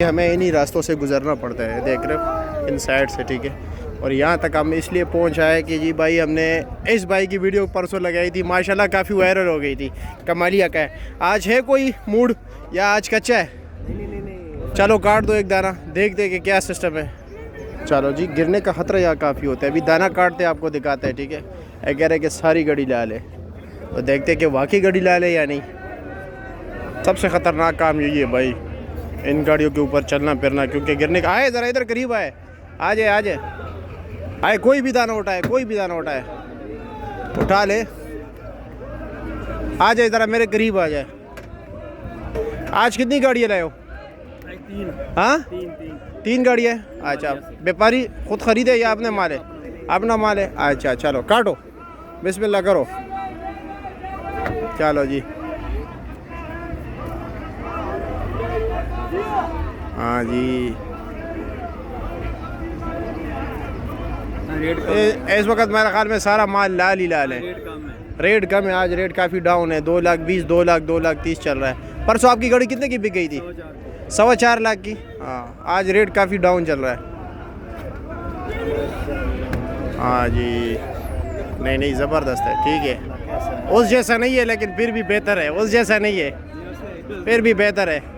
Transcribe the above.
हमें इन्हीं रास्तों से गुजरना पड़ता है, देख रहे हो, इन साइड से, ठीक है। और यहाँ तक हम इसलिए पहुँच आए कि जी भाई हमने इस भाई की वीडियो परसों लगाई थी, माशाल्लाह काफ़ी वायरल हो गई थी। कमालिया का है। आज है कोई मूड या आज कच्चा है? नहीं। चलो काट दो एक दाना, देखते कि क्या सिस्टम है। चलो जी, गिरने का खतरा यहाँ काफ़ी होता है। अभी दाना काटते आपको दिखाते हैं, ठीक है। कह रहे कि सारी गड़ी ला ले, तो देखते कि वाकई गड़ी ला ले या नहीं। सबसे ख़तरनाक काम यही है भाई, इन गाड़ियों के ऊपर चलना फिरना, क्योंकि गिरने का। आए ज़रा इधर करीब आए, आ जाए आ जाए, आए कोई भी दाना उठाए, कोई भी दाना उठाए, उठा ले, आ जाए ज़रा मेरे करीब आ जाए। आज कितनी गाड़ियाँ लाए हो? तीन। हाँ, तीन गाड़ियाँ। अच्छा, व्यापारी खुद ख़रीदे या अपने माल है? अपना माल है। अच्छा चलो काटो, बिस्मिल्लाह करो। चलो जी, हाँ जी। इस वक्त मेरे ख्याल में सारा माल लाल ही लाल है। रेट कम है आज, रेट काफ़ी डाउन है। 2,20,000, 2,00,000, 2,30,000 चल रहा है। परसों आपकी गाड़ी कितने की बिक गई थी? 4.25 लाख की। हाँ, आज रेट काफ़ी डाउन चल रहा है। हाँ जी, नहीं ज़बरदस्त है, ठीक है। उस जैसा नहीं है लेकिन फिर भी बेहतर है, उस जैसा नहीं है, फिर भी बेहतर है।